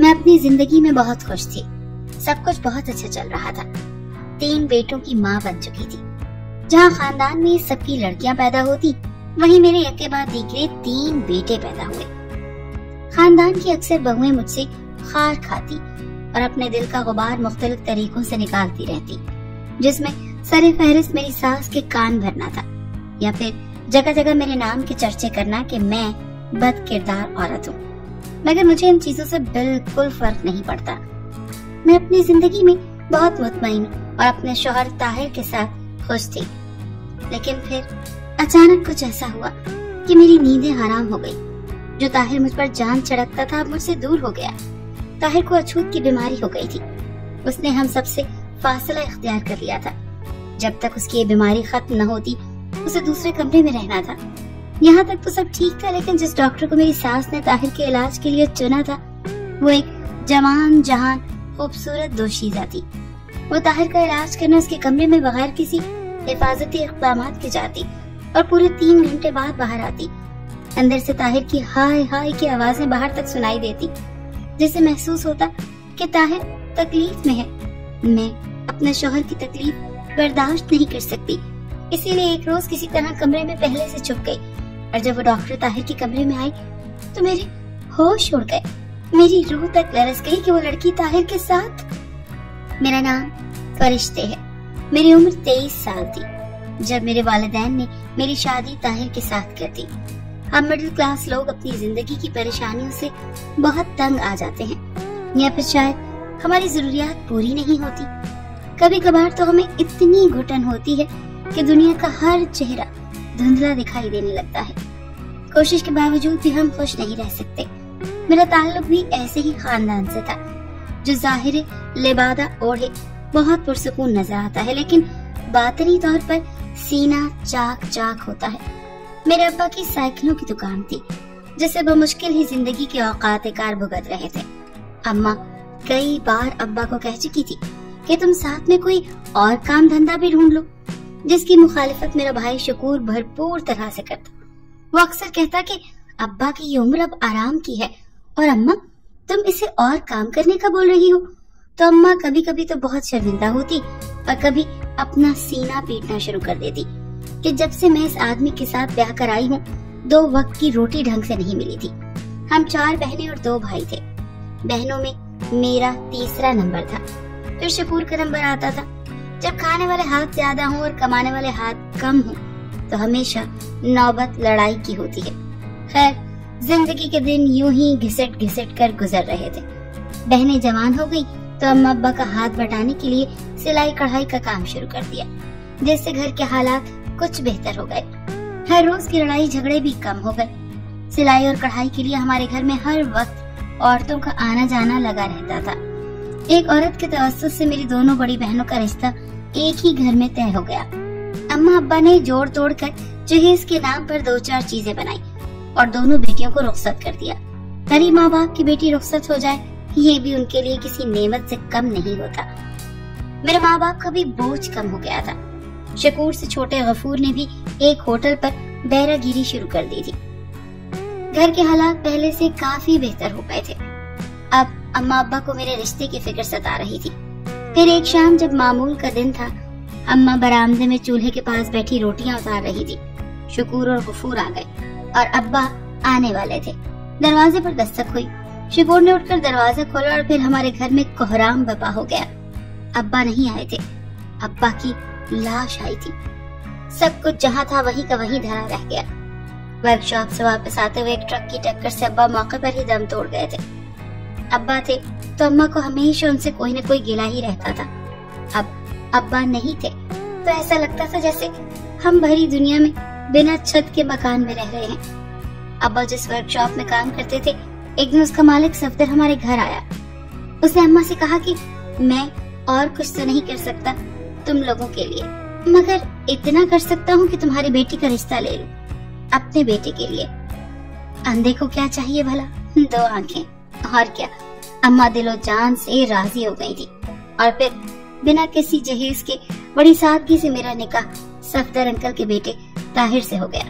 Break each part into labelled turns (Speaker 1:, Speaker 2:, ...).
Speaker 1: मैं अपनी जिंदगी में बहुत खुश थी। सब कुछ बहुत अच्छा चल रहा था। 3 बेटों की माँ बन चुकी थी। जहाँ खानदान में सबकी लड़कियां पैदा होती, वहीं मेरे एक के बाद दीकरे 3 बेटे पैदा हुए। खानदान की अक्सर बहुएं मुझसे खार खाती और अपने दिल का गुबार मुख्तलिफ तरीकों से निकालती रहती, जिसमें सरे फहरिस्त मेरी सास के कान भरना था या फिर जगह जगह मेरे नाम के चर्चे करना कि मैं बद किरदार औरत हूँ। मगर मुझे इन चीजों से बिल्कुल फर्क नहीं पड़ता। मैं अपनी जिंदगी में बहुत मुतमईन और अपने शौहर ताहिर के साथ खुश थी। लेकिन फिर अचानक कुछ ऐसा हुआ कि मेरी नींदें हराम हो गई। जो ताहिर मुझ पर जान चढ़कता था, अब मुझसे दूर हो गया। ताहिर को अछूत की बीमारी हो गई थी। उसने हम सबसे फासला इख्तियार कर लिया था। जब तक उसकी ये बीमारी खत्म न होती, उसे दूसरे कमरे में रहना था। यहाँ तक तो सब ठीक था, लेकिन जिस डॉक्टर को मेरी सास ने ताहिर के इलाज के लिए चुना था, वो एक जवान जहान खूबसूरत दोशीज़ा थी। वो ताहिर का इलाज करने उसके कमरे में बगैर किसी हिफाजती इक़दामात के जाती और पूरे 3 घंटे बाद बाहर आती। अंदर से ताहिर की हाय हाय की आवाजें बाहर तक सुनाई देती, जिससे महसूस होता कि ताहिर तकलीफ में है। मैं अपने शौहर की तकलीफ बर्दाश्त नहीं कर सकती, इसीलिए एक रोज किसी तरह कमरे में पहले से छुप गई। और जब वो डॉक्टर ताहिर के कमरे में आई तो मेरे होश उड़ गए। मेरी रूह तक लरस गई कि वो लड़की ताहिर के साथ। मेरा नाम फरिश्ते है। मेरी उम्र 23 साल थी जब मेरे वालिदैन ने मेरी शादी ताहिर के साथ कर दी। हम मिडिल क्लास लोग अपनी जिंदगी की परेशानियों से बहुत तंग आ जाते हैं, या फिर शायद हमारी जरूरियात पूरी नहीं होती। कभी कभार तो हमें इतनी घुटन होती है कि दुनिया का हर चेहरा धुंधला दिखाई देने लगता है। कोशिश के बावजूद भी हम खुश नहीं रह सकते। मेरा ताल्लुक भी ऐसे ही खानदान से था, जो ज़ाहिर लिबादा ओढ़े बहुत पुरसुकून नजर आता है, लेकिन बातनी तौर पर सीना चाक चाक होता है। मेरे अब्बा की साइकिलों की दुकान थी, जिससे बमुश्किल ही जिंदगी के औकात कार भुगत रहे थे। अम्मा कई बार अब्बा को कह चुकी थी कि तुम साथ में कोई और काम धंधा भी ढूंढ लो, जिसकी मुखालिफत मेरा भाई शकूर भरपूर तरह से करता। वो अक्सर कहता कि अब्बा की ये उम्र अब आराम की है और अम्मा तुम इसे और काम करने का बोल रही हो। तो अम्मा कभी कभी तो बहुत शर्मिंदा होती और कभी अपना सीना पीटना शुरू कर देती कि जब से मैं इस आदमी के साथ ब्याह कर आई हूँ, 2 वक्त की रोटी ढंग से नहीं मिली थी। हम 4 बहनें और 2 भाई थे। बहनों में मेरा तीसरा नंबर था, फिर शकूर का नंबर आता था। जब खाने वाले हाथ ज्यादा हों और कमाने वाले हाथ कम हों, तो हमेशा नौबत लड़ाई की होती है। खैर, जिंदगी के दिन यूं ही घिसट घिसट कर गुजर रहे थे। बहनें जवान हो गई तो अम्मा अब्बा का हाथ बटाने के लिए सिलाई कढ़ाई का काम शुरू कर दिया, जिससे घर के हालात कुछ बेहतर हो गए। हर रोज की लड़ाई झगड़े भी कम हो गए। सिलाई और कढ़ाई के लिए हमारे घर में हर वक्त औरतों का आना जाना लगा रहता था। एक औरत के तवस्सुत से मेरी दोनों बड़ी बहनों का रिश्ता एक ही घर में तय हो गया। अम्मा अब्बा ने जोड़ तोड़ कर जहेज के नाम पर 2-4 चीजें बनाई और दोनों बेटियों को रुखसत कर दिया। गरीब माँ बाप की बेटी रुखसत हो जाए, ये भी उनके लिए किसी नेमत से कम नहीं होता। मेरे माँ बाप का भी बोझ कम हो गया था। शकूर से छोटे गफूर ने भी एक होटल पर बैरागिरी शुरू कर दी थी। घर के हालात पहले से काफी बेहतर हो गए थे। अब अम्मा अब्बा को मेरे रिश्ते की फिक्र सता रही थी। फिर एक शाम जब मामूल का दिन था, अम्मा बरामदे में चूल्हे के पास बैठी रोटियां उतार रही थी। शकूर और गफूर आ गए और अब्बा आने वाले थे। दरवाजे पर दस्तक हुई। शकूर ने उठकर दरवाजा खोला और फिर हमारे घर में कोहराम बपा हो गया। अब्बा नहीं आए थे, अब्बा की लाश आई थी। सब कुछ जहाँ था वहीं का वहीं धरा रह गया। वर्कशॉप से वापस आते हुए एक ट्रक की टक्कर से अब्बा मौके पर ही दम तोड़ गए थे। अब्बा थे तो अम्मा को हमेशा उनसे कोई न कोई गिला ही रहता था। अब अब्बा नहीं थे तो ऐसा लगता था जैसे हम भरी दुनिया में बिना छत के मकान में रह रहे हैं। अब्बा जिस वर्कशॉप में काम करते थे, एक दिन उसका मालिक सफदर हमारे घर आया। उसने अम्मा से कहा कि मैं और कुछ तो नहीं कर सकता तुम लोगों के लिए, मगर इतना कर सकता हूँ कि तुम्हारी बेटी का रिश्ता ले लूं, अपने बेटे के लिए। अंधे को क्या चाहिए भला, 2 आंखें, और क्या। अम्मा दिलो जान से राजी हो गई थी और फिर बिना किसी जहेज के बड़ी सादगी से मेरा निकाह सफदर अंकल के बेटे ताहिर से हो गया।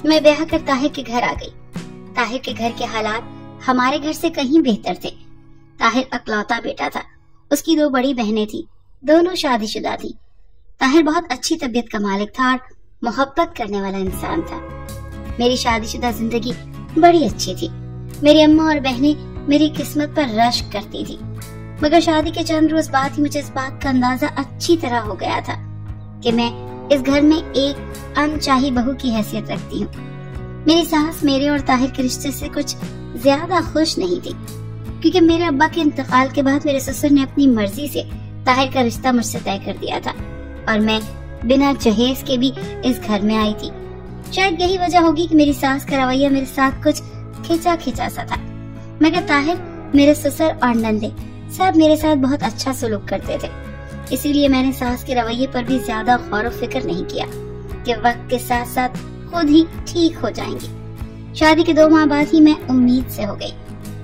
Speaker 1: मैं ब्याह कर ताहिर के घर आ गई। ताहिर के घर के हालात हमारे घर से कहीं बेहतर थे। ताहिर अकलौता बेटा था। उसकी 2 बड़ी बहनें थी, दोनों शादीशुदा थी। ताहिर बहुत अच्छी तबीयत का मालिक था और मोहब्बत करने वाला इंसान था। मेरी शादीशुदा जिंदगी बड़ी अच्छी थी। मेरी अम्मा और बहनें मेरी किस्मत पर रश्क करती थी, मगर शादी के चंद रोज बाद ही मुझे इस बात का अंदाजा अच्छी तरह हो गया था कि मैं इस घर में एक अनचाही बहू की हैसियत रखती हूँ। मेरी सास मेरे और ताहिर के रिश्ते से कुछ ज्यादा खुश नहीं थी, क्योंकि मेरे अब्बा के इंतकाल के बाद मेरे ससुर ने अपनी मर्जी से ताहिर का रिश्ता मुझसे तय कर दिया था और मैं बिना जहेज के भी इस घर में आई थी। शायद यही वजह होगी कि मेरी सास का रवैया मेरे साथ कुछ खिंचा खिंचा सा था, मगर ताहिर, मेरे ससुर और नंदे सब मेरे साथ बहुत अच्छा सलूक करते थे। इसीलिए मैंने सास के रवैये पर भी ज्यादा गौर फिक्र नहीं किया कि वक्त के साथ साथ खुद ही ठीक हो जाएंगी। शादी के 2 माह बाद ही मैं उम्मीद से हो गई।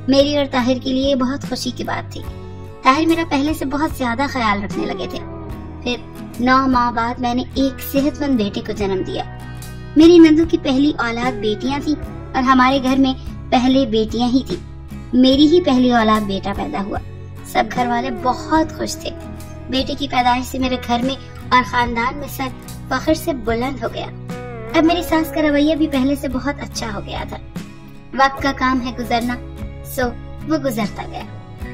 Speaker 1: मेरी और ताहिर के लिए बहुत खुशी की बात थी। ताहिर मेरा पहले से बहुत ज्यादा ख्याल रखने लगे थे। फिर 9 माह बाद मैंने एक सेहतमंद बेटे को जन्म दिया। मेरी नंदू की पहली औलाद बेटियां थी और हमारे घर में पहले बेटियां ही थी। मेरी ही पहली औलाद बेटा पैदा हुआ। सब घर वाले बहुत खुश थे। बेटे की पैदाइश से मेरे घर में और खानदान में सर फख्र से बुलंद हो गया। अब मेरी सास का रवैया भी पहले से बहुत अच्छा हो गया था। वक्त का काम है गुजरना, सो वो गुजरता गया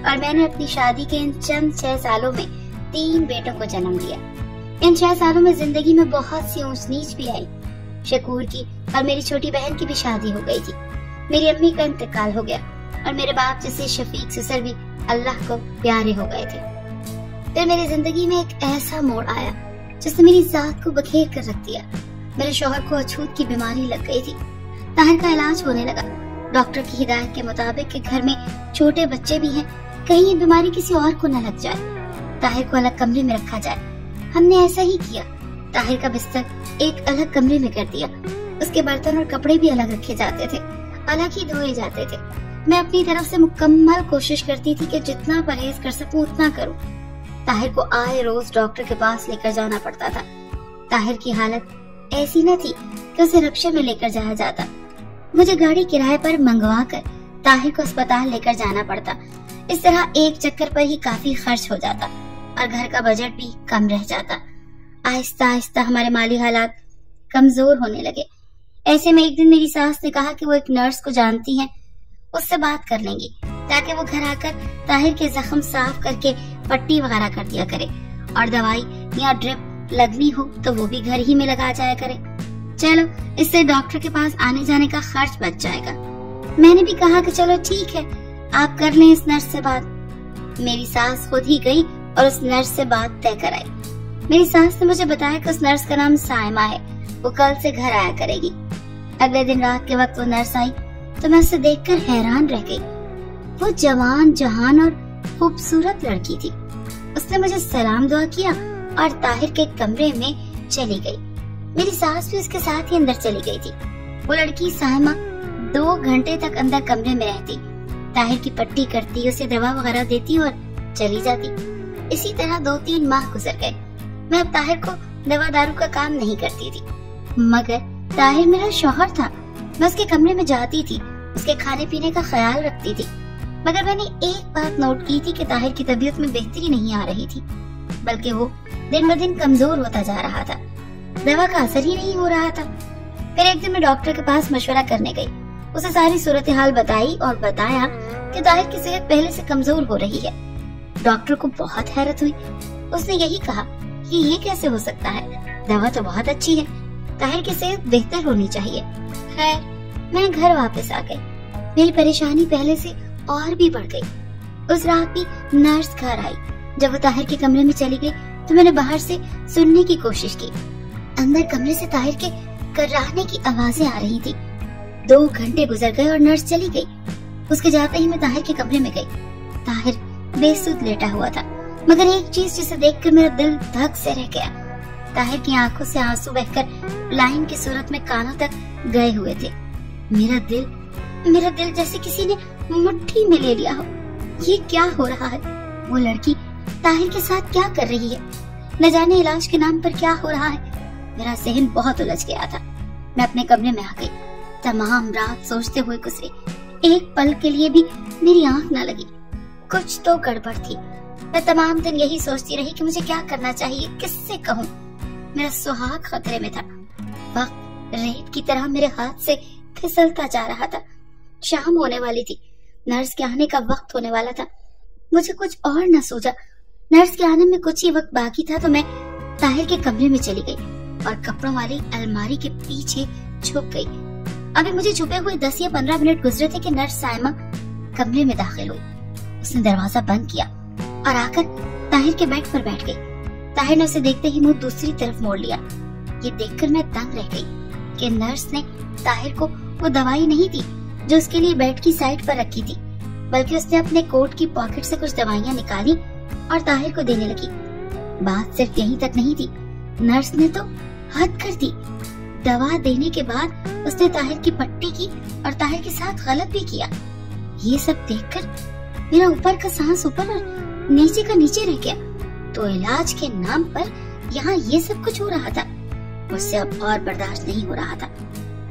Speaker 1: और मैंने अपनी शादी के इन चंद 6 सालों में 3 बेटों को जन्म दिया। इन 6 सालों में जिंदगी में बहुत सी ऊंच नीच भी आई। शकूर की और मेरी छोटी बहन की भी शादी हो गई थी। मेरी अम्मी का इंतकाल हो गया और मेरे बाप जैसे शफीक ससुर भी अल्लाह को प्यारे हो गए थे। फिर मेरी जिंदगी में एक ऐसा मोड़ आया जिसने मेरी जात को बखेर कर रख दिया। मेरे शौहर को अछूत की बीमारी लग गई थी। ताहिर का इलाज होने लगा। डॉक्टर की हिदायत के मुताबिक कि घर में छोटे बच्चे भी हैं, कहीं ये बीमारी किसी और को न लग जाए। ताहिर को अलग कमरे में रखा जाए। हमने ऐसा ही किया। ताहिर का बिस्तर एक अलग कमरे में कर दिया। उसके बर्तन और कपड़े भी अलग रखे जाते थे, अलग ही धोए जाते थे। मैं अपनी तरफ से मुकम्मल कोशिश करती थी कि जितना परहेज कर सकूं उतना करूं। ताहिर को आए रोज डॉक्टर के पास लेकर जाना पड़ता था। ताहिर की हालत ऐसी न थी कि उसे रिक्शे में लेकर जाया जाता। मुझे गाड़ी किराए पर मंगवा कर ताहिर को अस्पताल लेकर जाना पड़ता। इस तरह एक चक्कर पर ही काफी खर्च हो जाता और घर का बजट भी कम रह जाता। आहिस्ता आहिस्ता हमारे माली हालात कमजोर होने लगे। ऐसे में एक दिन मेरी सास ने कहा कि वो एक नर्स को जानती हैं, उससे बात कर लेंगी ताकि वो घर आकर ताहिर के जख्म साफ करके पट्टी वगैरह कर दिया करे और दवाई या ड्रिप लगनी हो तो वो भी घर ही में लगा जाया करे। चलो, इससे डॉक्टर के पास आने जाने का खर्च बच जाएगा। मैंने भी कहा कि चलो ठीक है, आप कर लें इस नर्स से बात। मेरी सास खुद ही गई और उस नर्स से बात तय कराई। मेरी सास ने मुझे बताया कि उस नर्स का नाम साइमा है, वो कल से घर आया करेगी। अगले दिन रात के वक्त वो नर्स आई तो मैं उसे देखकर हैरान रह गई। वो जवान, जहान और खूबसूरत लड़की थी। उसने मुझे सलाम दुआ किया और ताहिर के कमरे में चली गई। मेरी सास भी उसके साथ ही अंदर चली गई थी। वो लड़की साइमा 2 घंटे तक अंदर कमरे में रहती, ताहिर की पट्टी करती, उसे दवा वगैरह देती और चली जाती। इसी तरह 2-3 माह गुजर गए। मैं अब ताहिर को दवा दारू का काम नहीं करती थी, मगर ताहिर मेरा शौहर था। मैं उसके कमरे में जाती थी, उसके खाने पीने का ख्याल रखती थी, मगर मैंने एक बात नोट की थी कि ताहिर की तबीयत में बेहतरी नहीं आ रही थी, बल्कि वो दिन ब दिन कमजोर होता जा रहा था। दवा का असर ही नहीं हो रहा था। फिर एक दिन मैं डॉक्टर के पास मशवरा करने गई। उसे सारी सूरत हाल बताई और बताया कि ताहिर की सेहत पहले से कमजोर हो रही है। डॉक्टर को बहुत हैरत हुई। उसने यही कहा कि ये कैसे हो सकता है, दवा तो बहुत अच्छी है, ताहिर की सेहत बेहतर होनी चाहिए। खैर, मैं घर वापस आ गई। मेरी परेशानी पहले से और भी बढ़ गई। उस रात भी नर्स घर आई। जब वो ताहिर के कमरे में चली गई तो मैंने बाहर से सुनने की कोशिश की। अंदर कमरे से ताहिर के कर्राहने की आवाजें आ रही थी। 2 घंटे गुजर गए और नर्स चली गई। उसके जाते ही मैं ताहिर के कमरे में गई। ताहिर बेसुध लेटा हुआ था, मगर एक चीज जिसे देखकर मेरा दिल धक से रह गया। ताहिर की आंखों से आंसू बहकर लाइन की सूरत में कानों तक गए हुए थे। मेरा दिल जैसे किसी ने मुट्ठी में ले लिया हो। ये क्या हो रहा है? वो लड़की ताहिर के साथ क्या कर रही है? न जाने इलाज के नाम पर क्या हो रहा है। मेरा ज़हन बहुत उलझ गया था। मैं अपने कमरे में आ गई। तमाम रात सोचते हुए गुजरी। एक पल के लिए भी मेरी आंख न लगी। कुछ तो गड़बड़ थी। मैं तमाम दिन यही सोचती रही कि मुझे क्या करना चाहिए, किससे कहूँ। मेरा सुहाग खतरे में था। वक्त रेत की तरह मेरे हाथ से फिसलता जा रहा था। शाम होने वाली थी, नर्स के आने का वक्त होने वाला था। मुझे कुछ और न सूझा। नर्स के आने में कुछ ही वक्त बाकी था तो मैं ताहिर के कमरे में चली गई और कपड़ों वाली अलमारी के पीछे छुप गई। अभी मुझे छुपे हुए 10 या 15 मिनट गुजरे थे कि नर्स साइमा कमरे में दाखिल हुई। उसने दरवाजा बंद किया और आकर ताहिर के बेड पर बैठ गई। ताहिर ने उसे देखते ही मुंह दूसरी तरफ मोड़ लिया। ये देखकर मैं दंग रह गई कि नर्स ने ताहिर को वो दवाई नहीं दी जो उसके लिए बेड की साइड पर रखी थी, बल्कि उसने अपने कोट की पॉकेट से कुछ दवाइयां निकाली और ताहिर को देने लगी। बात सिर्फ यहीं तक नहीं थी, नर्स ने तो हद कर दी। दवा देने के बाद उसने ताहिर की पट्टी की और ताहिर के साथ गलत भी किया। ये सब देखकर मेरा ऊपर का सांस ऊपर और नीचे का नीचे रह गया। तो इलाज के नाम पर यहाँ ये सब कुछ हो रहा था। मुझसे अब और बर्दाश्त नहीं हो रहा था।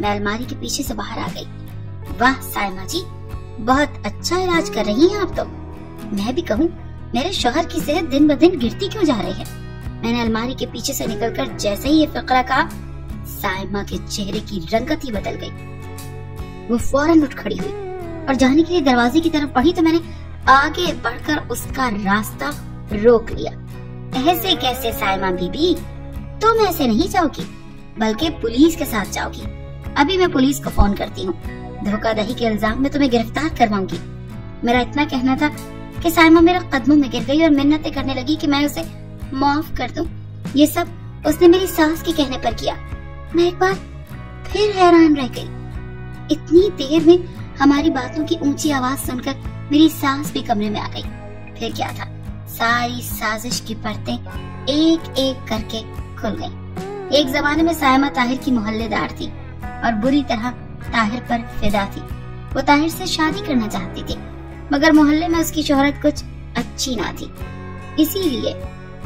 Speaker 1: मैं अलमारी के पीछे से बाहर आ गई। वाह साइमा जी, बहुत अच्छा इलाज कर रही हैं आप तो। मैं भी कहूँ, मेरे शौहर की सेहत दिन ब दिन गिरती क्यों जा रही है। मैंने अलमारी के पीछे से निकलकर जैसे ही ये फकरा कहा, साइमा के चेहरे की रंगत ही बदल गई। वो फौरन उठ खड़ी हुई और जाने के लिए दरवाजे की तरफ बढ़ी तो मैंने आगे बढ़कर उसका रास्ता रोक लिया। ऐसे कैसे साइमा बीबी, तुम ऐसे नहीं जाओगी, बल्कि पुलिस के साथ जाओगी। अभी मैं पुलिस को फोन करती हूँ। धोखाधड़ी के इल्जाम में तुम्हें गिरफ्तार करवाऊंगी। मेरा इतना कहना था कि साइमा मेरे कदमों में गिर गई और मिन्नतें करने लगी कि मैं उसे माफ कर दूं। ये सब उसने मेरी सास के कहने पर किया। मैं एक बार फिर हैरान रह गई। इतनी देर में हमारी बातों की ऊंची आवाज सुनकर मेरी सास भी कमरे में आ गई। फिर क्या था, सारी साजिश की परतें एक एक करके खुल गईं। एक जमाने में साइमा ताहिर की मोहल्लेदार थी और बुरी तरह ताहिर पर फिदा थी। वो ताहिर से शादी करना चाहती थी, मगर मोहल्ले में उसकी शोहरत कुछ अच्छी ना थी। इसीलिए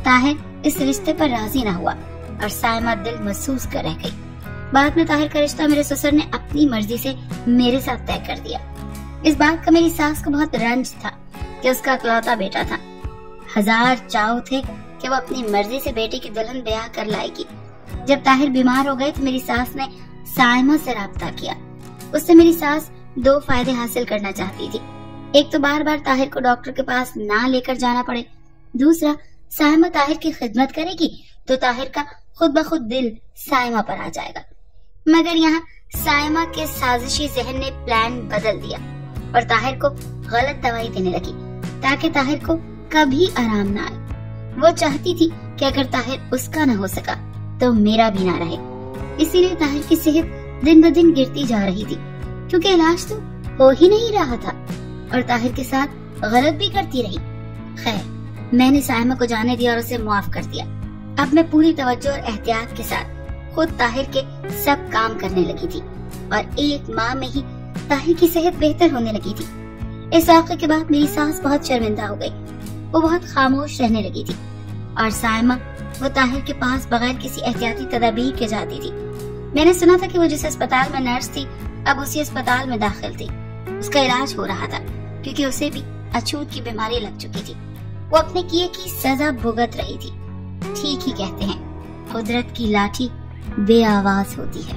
Speaker 1: ताहिर इस रिश्ते पर राजी ना हुआ और साइमा दिल महसूस कर रह गई। बाद में ताहिर का रिश्ता मेरे ससुर ने अपनी मर्जी से मेरे साथ तय कर दिया। इस बात का मेरी सास को बहुत रंज था कि उसका इकलौता बेटा था। हजार चाव थे कि वो अपनी मर्जी से बेटे की दुल्हन ब्याह कर लाएगी। जब ताहिर बीमार हो गए तो मेरी सास ने साइमा से राब्ता किया। उससे मेरी सास 2 फायदे हासिल करना चाहती थी। एक तो बार बार ताहिर को डॉक्टर के पास ना लेकर जाना पड़े, दूसरा साइमा ताहिर की खिदमत करेगी तो ताहिर का खुद ब खुद दिल साइमा पर आ जाएगा। मगर यहाँ साइमा के साजिशी जहन ने प्लान बदल दिया और ताहिर को गलत दवाई देने लगी ताकि ताहिर को कभी आराम ना आए। वो चाहती थी कि अगर ताहिर उसका न हो सका तो मेरा भी ना रहे। इसीलिए ताहिर की सेहत दिन ब दिन गिरती जा रही थी, क्योंकि इलाज तो हो ही नहीं रहा था और ताहिर के साथ गलत भी करती रही। खैर, मैंने साइमा को जाने दिया और उसे माफ कर दिया। अब मैं पूरी तवज्जो और एहतियात के साथ खुद ताहिर के सब काम करने लगी थी और 1 माह में ही ताहिर की सेहत बेहतर होने लगी थी। इस वाक़े के बाद मेरी सास बहुत शर्मिंदा हो गई। वो बहुत खामोश रहने लगी थी और साइमा वो ताहिर के पास बगैर किसी एहतियाती तदाबीर के जाती थी। मैंने सुना था कि वो जिस अस्पताल में नर्स थी अब उसी अस्पताल में दाखिल थी। उसका इलाज हो रहा था क्योंकि उसे भी अछूत की बीमारी लग चुकी थी। वो अपने किए की सजा भुगत रही थी। ठीक ही कहते हैं, कुदरत की लाठी बेआवाज होती है।